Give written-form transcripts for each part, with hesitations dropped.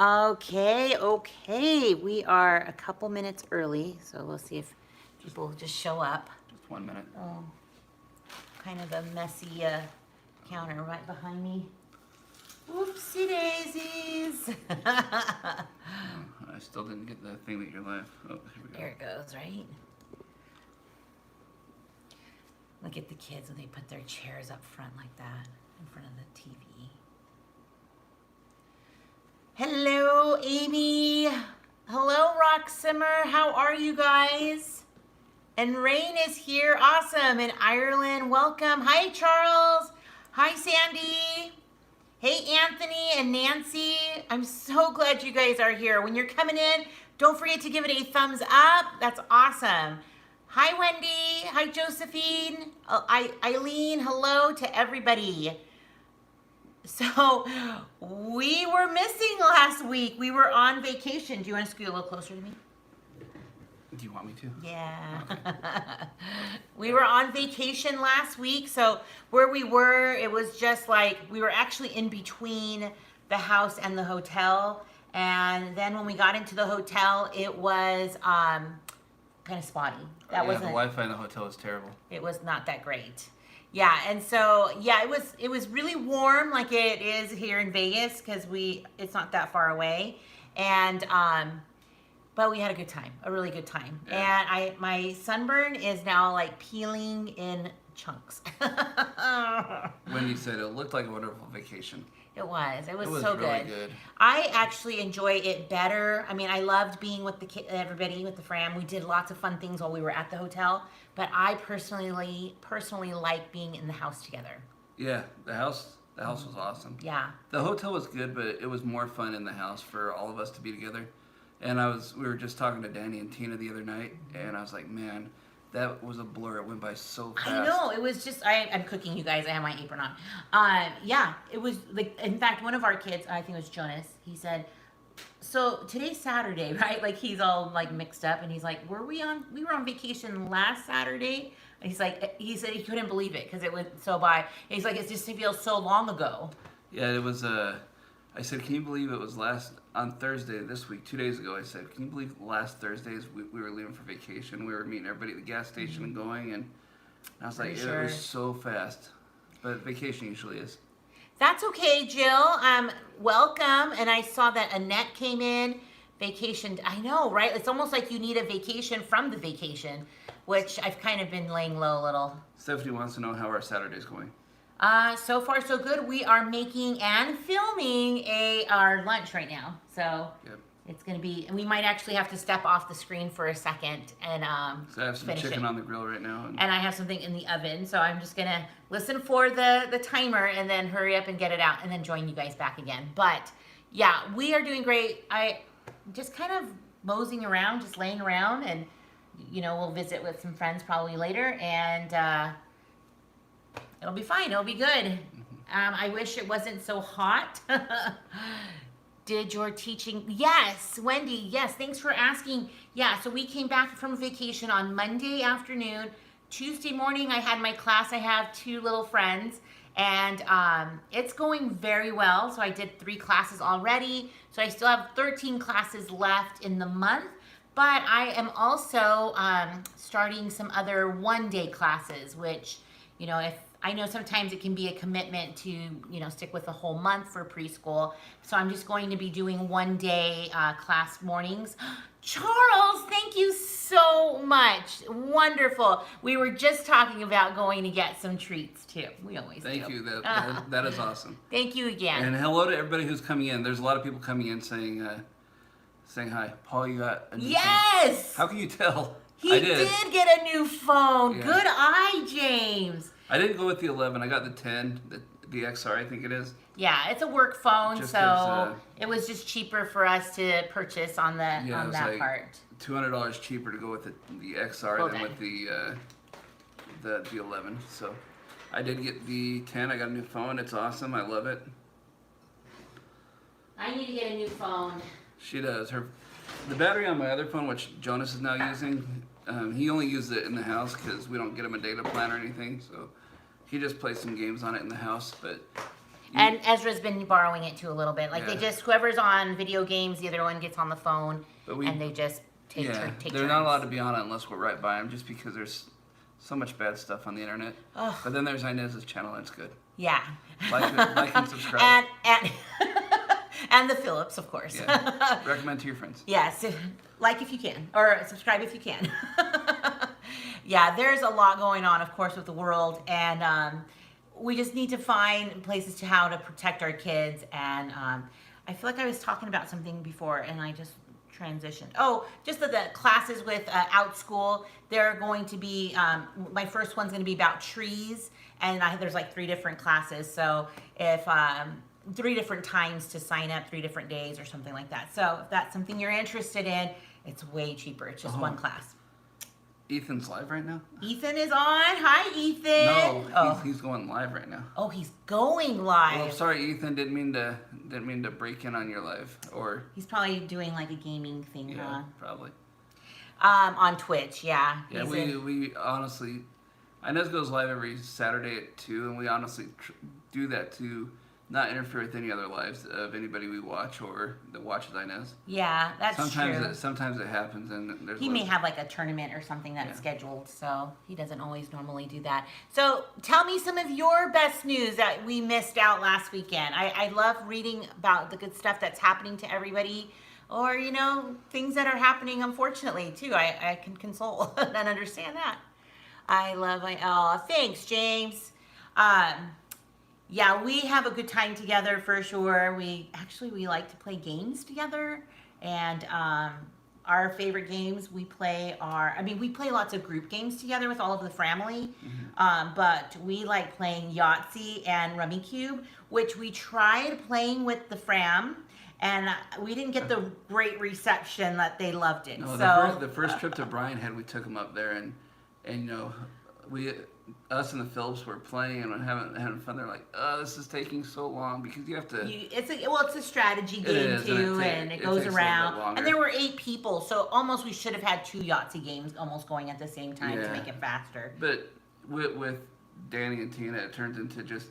Okay. We are a couple minutes early, so we'll see if people just show up. Just 1 minute. Oh, kind of a messy counter right behind me. Oopsie daisies. I still didn't get the thing that you're live. Oh, here we go. There it goes, right? Look at the kids when they put their chairs up front like that in front of the TV. Hello, Amy. Hello, Rock Simmer. How are you guys? And Rain is here. Awesome. In Ireland. Welcome. Hi, Charles. Hi, Sandy. Hey, Anthony and Nancy. I'm so glad you guys are here. When you're coming in, don't forget to give it a thumbs up. That's awesome. Hi, Wendy. Hi, Josephine. Eileen. Hello to everybody. So we were missing last week. We were on vacation. Do you want to scoot a little closer to me? Do you want me to? Yeah. We were on vacation last week. So where we were, it was just like we were actually in between the house and the hotel. And then when we got into the hotel, it was kind of spotty. The Wi-Fi in the hotel was terrible. It was not that great. Yeah, and so it was really warm like it is here in Vegas because it's not that far away, and but we had a good time, a really good time. Yeah. And my sunburn is now like peeling in chunks. Wendy said it looked like a wonderful vacation. It was really so good. I actually enjoy it better. I mean, I loved being with everybody, with the fam. We did lots of fun things while we were at the hotel. But I personally like being in the house together. Yeah, the house was awesome. Yeah. The hotel was good, but it was more fun in the house for all of us to be together. And we were just talking to Danny and Tina the other night, and I was like, man, that was a blur. It went by so fast. I know. It was just, I'm cooking, you guys. I have my apron on. Yeah, it was like, in fact, one of our kids, I think it was Jonas, he said, so today's Saturday, right? Like he's all like mixed up and he's like, we were on vacation last Saturday. And he said he couldn't believe it because it went so by. And he's like, it just feels so long ago. Yeah, it was, I said, can you believe it was on Thursday this week, 2 days ago, I said, can you believe last Thursdays we were leaving for vacation? We were meeting everybody at the gas station and going, and I was like, it was so fast. But vacation usually is. That's okay, Jill. Welcome. And I saw that Annette came in, vacationed. I know, right? It's almost like you need a vacation from the vacation, which I've kind of been laying low a little. Stephanie wants to know how our Saturday's going. So far so good. We are making and filming our lunch right now. So yep. It's going to be, and we might actually have to step off the screen for a second and so I have some chicken on the grill right now. And I have something in the oven. So I'm just going to listen for the timer and then hurry up and get it out and then join you guys back again. But yeah, we are doing great. I just kind of moseying around, just laying around, and we'll visit with some friends probably later, and it'll be fine. It'll be good. I wish it wasn't so hot. Did your teaching? Yes, Wendy. Yes, thanks for asking. Yeah, so we came back from vacation on Monday afternoon. Tuesday morning, I had my class. I have 2 little friends, and it's going very well. So I did 3 classes already. So I still have 13 classes left in the month. But I am also starting some other one-day classes, which, if I know sometimes it can be a commitment to, stick with a whole month for preschool. So I'm just going to be doing one-day class mornings. Charles, thank you so much. Wonderful. We were just talking about going to get some treats too. We always do. Thank you. That is awesome. Thank you again. And hello to everybody who's coming in. There's a lot of people coming in saying hi. Paul, you got a new phone. How can you tell? He did get a new phone. Yeah. Good eye, James. I didn't go with the 11. I got the 10, the XR, I think it is. Yeah, it's a work phone, so it was just cheaper for us to purchase on that part. $200 cheaper to go with the XR than with the 11. So I did get the 10. I got a new phone. It's awesome. I love it. I need to get a new phone. She does. The battery on my other phone, which Jonas is now using, he only uses it in the house because we don't get him a data plan or anything. So he just plays some games on it in the house. But And Ezra's been borrowing it too a little bit. Like they Yeah. just whoever's on video games, the other one gets on the phone, and they just take they're turns. not allowed to be on it unless we're right by them, just because there's so much bad stuff on the internet. Ugh. But then there's Inez's channel, and it's good. Yeah. Like and subscribe. And and the Phillips, of course. Yeah. Recommend to your friends. Yes, like if you can, or subscribe if you can. Yeah, there's a lot going on, of course, with the world, and we just need to find places to how to protect our kids. And I feel like I was talking about something before, and I just transitioned. Oh, just that the classes with OUTSCHOol, they're going to be, my first one's going to be about trees, and there's like 3 different classes. So if 3 different times to sign up, 3 different days or something like that. So if that's something you're interested in, it's way cheaper. It's just one class. Ethan's live right now? Ethan is on. Hi, Ethan. No, he's going live right now. Oh, he's going live. Oh, sorry, Ethan. Didn't mean to break in on your live. Or He's probably doing like a gaming thing, yeah, probably. On Twitch, yeah. Yeah, we honestly, Inez goes live every Saturday at 2, and we honestly do that to not interfere with any other lives of anybody we watch or that watches Inez. Yeah, that's true. Sometimes it happens, and He may have like a tournament or something that's scheduled, so he doesn't always normally do that. So tell me some of your best news that we missed out last weekend. I love reading about the good stuff that's happening to everybody, or things that are happening unfortunately too. I can console and understand that. Thanks, James. Yeah, we have a good time together for sure. We like to play games together, and our favorite games we play we play lots of group games together with all of the family, but we like playing Yahtzee and Rummy Cube, which we tried playing with the fam, and we didn't get the great reception that they loved it. No, so the first trip to Bryan Head, we took them up there, and us and the Phillips were playing and having fun. They're like, "Oh, this is taking so long because you have to." It's a strategy game too, and it goes around. And there were 8 people, so almost we should have had 2 Yahtzee games almost going at the same time to make it faster. But with Danny and Tina, it turns into just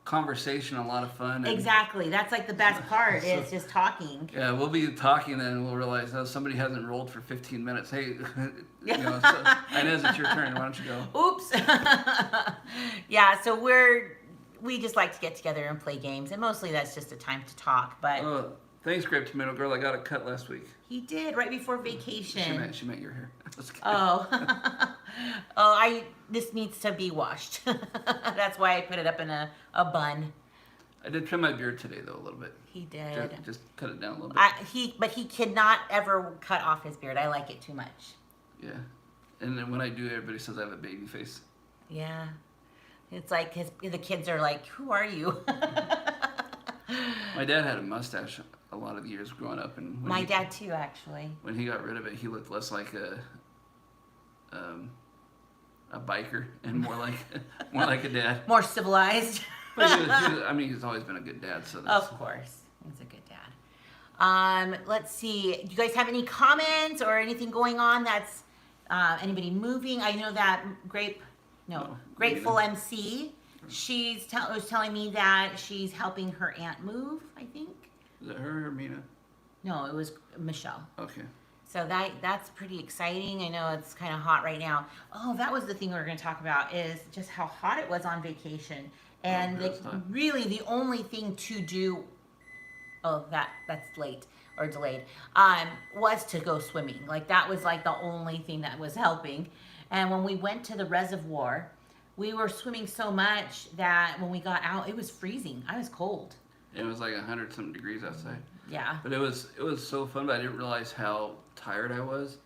conversation, a lot of fun. Exactly, that's like the best part is just talking. Yeah, we'll be talking and we'll realize, somebody hasn't rolled for 15 minutes. Hey, Inez, it's your turn. Why don't you go? Oops. Yeah, so we just like to get together and play games, and mostly that's just a time to talk. But thanks, Grape Tomato Girl. I got a cut last week. He did right before vacation. She meant your hair. This needs to be washed. That's why I put it up in a bun. I did trim my beard today, though, a little bit. He did. Just cut it down a little bit. But he cannot ever cut off his beard. I like it too much. Yeah. And then when I do, everybody says I have a baby face. Yeah. It's like the kids are like, who are you? My dad had a mustache a lot of years growing up. And my dad, too, actually. When he got rid of it, he looked less like a biker and more like a dad. More civilized. But he's always been a good dad. So of course, he's a good dad. Let's see. Do you guys have any comments or anything going on? That's anybody moving? I know that Grateful MC. She was telling me that she's helping her aunt move. I think. Is it her or Mina? No, it was Michelle. Okay. So that's pretty exciting. I know it's kind of hot right now. Oh, that was the thing we were going to talk about, is just how hot it was on vacation. And really the only thing to do, that's late or delayed, was to go swimming. Like that was like the only thing that was helping. And when we went to the reservoir, we were swimming so much that when we got out, it was freezing. I was cold. It was like 100-something degrees outside. Yeah. But it was so fun, but I didn't realize how tired I was.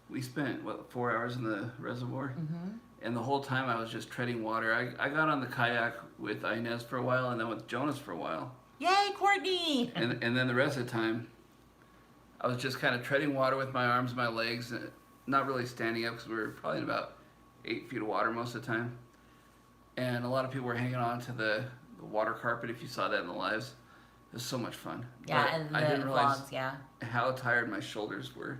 We spent, 4 hours in the reservoir? Mm-hmm. And the whole time I was just treading water. I got on the kayak with Inez for a while and then with Jonas for a while. Yay, Courtney! And then the rest of the time, I was just kind of treading water with my arms, my legs, not really standing up because we were probably in about 8 feet of water most of the time. And a lot of people were hanging on to the water carpet, if you saw that in the lives. It was so much fun. Yeah, but and I didn't realize vlogs, yeah. how tired my shoulders were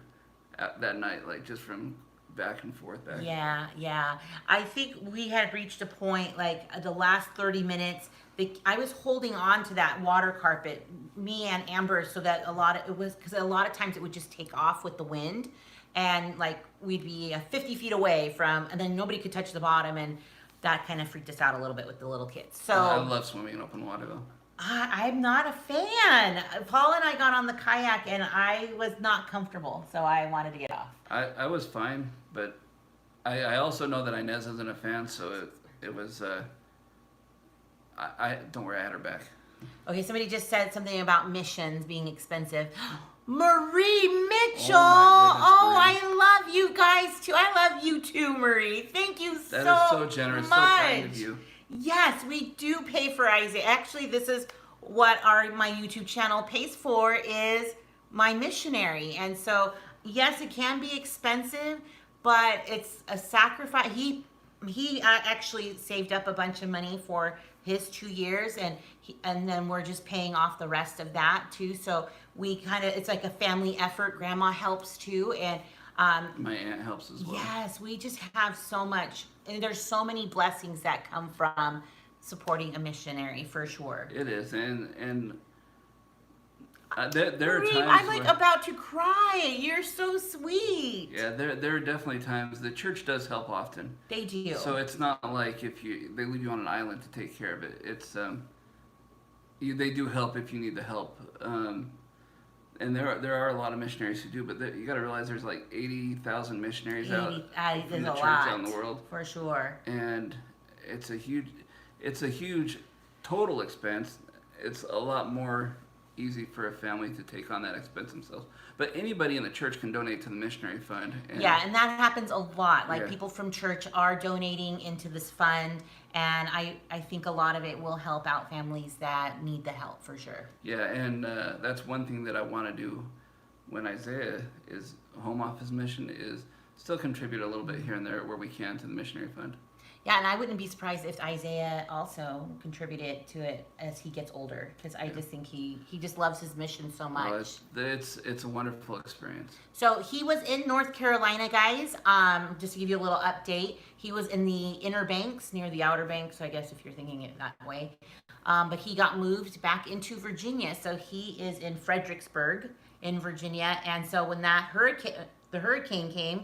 that night, like just from back and forth. Yeah. I think we had reached a point, like the last 30 minutes, I was holding on to that water carpet, me and Amber, so that because a lot of times it would just take off with the wind, and like we'd be 50 feet away and then nobody could touch the bottom, and that kind of freaked us out a little bit with the little kids. So I love swimming in open water though. I'm not a fan. Paul and I got on the kayak and I was not comfortable, so I wanted to get off. I was fine, but I also know that Inez isn't a fan, so it was. I don't worry, I had her back. Okay, somebody just said something about missions being expensive. Marie Mitchell! Oh, my goodness, I love you guys too. I love you too, Marie. Thank you so much. That is so generous, so kind of you. Yes, we do pay for Isaiah. Actually, this is what my YouTube channel pays for, is my missionary. And so, yes, it can be expensive, but it's a sacrifice. He actually saved up a bunch of money for his 2 years, and then we're just paying off the rest of that too. So it's like a family effort. Grandma helps too, and my aunt helps as well. Yes, we just have so much, and there's so many blessings that come from supporting a missionary, for sure. It is, and there are Marie, times I'm like about to cry. You're so sweet. Yeah, there are definitely times the church does help often. They do. So it's not like they leave you on an island to take care of it. It's they do help if you need the help. And there are a lot of missionaries who do, but you got to realize there's like 80,000 missionaries out in the church out in the world, for sure. And it's a huge total expense. It's a lot more easy for a family to take on that expense themselves. But anybody in the church can donate to the missionary fund. And that happens a lot. Like people from church are donating into this fund, and I think a lot of it will help out families that need the help, for sure. Yeah, and that's one thing that I want to do when Isaiah is home off his mission, is still contribute a little bit here and there where we can to the missionary fund. Yeah, and I wouldn't be surprised if Isaiah also contributed to it as he gets older, because I just think he just loves his mission so much. Well, it's a wonderful experience. So he was in North Carolina, guys. Just to give you a little update, he was in the Inner Banks, near the Outer Banks, so I guess if you're thinking it that way. But he got moved back into Virginia, so he is in Fredericksburg in Virginia. And so when the hurricane came,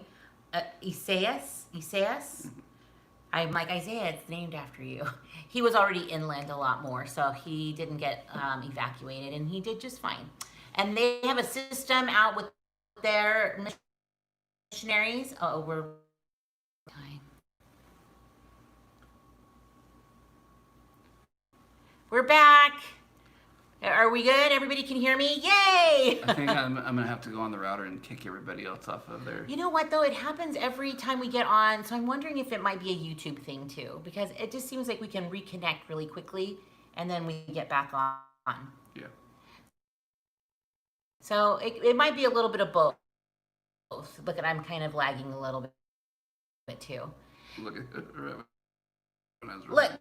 Isaias. I'm like, Isaiah, it's named after you. He was already inland a lot more, so he didn't get evacuated, and he did just fine. And they have a system out with their missionaries. Oh, we're time. We're back. Are we good? Everybody can hear me? Yay! I think I'm gonna have to go on the router and kick everybody else off of there. You know what though? It happens every time we get on, so I'm wondering if it might be a YouTube thing too, because it just seems like we can reconnect really quickly and then we get back on. Yeah. So it might be a little bit of both. Look, at I'm kind of lagging a little bit too. Look at Look.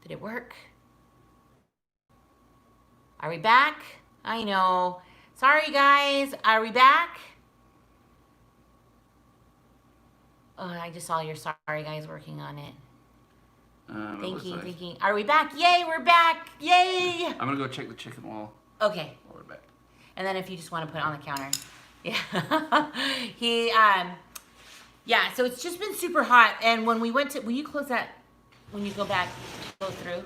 Did it work? Are we back? I know. Sorry, guys. Are we back? Oh, I just saw your sorry, guys, working on it. Thinking. Are we back? Yay, we're back. Yay. I'm going to go check the chicken wall. Okay. While we're back. And then if you just want to put it on the counter. Yeah. So it's just been super hot. And when we went to, will you close that? When you go back, go through,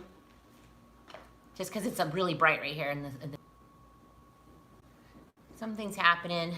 just because it's really bright right here, and something's happening.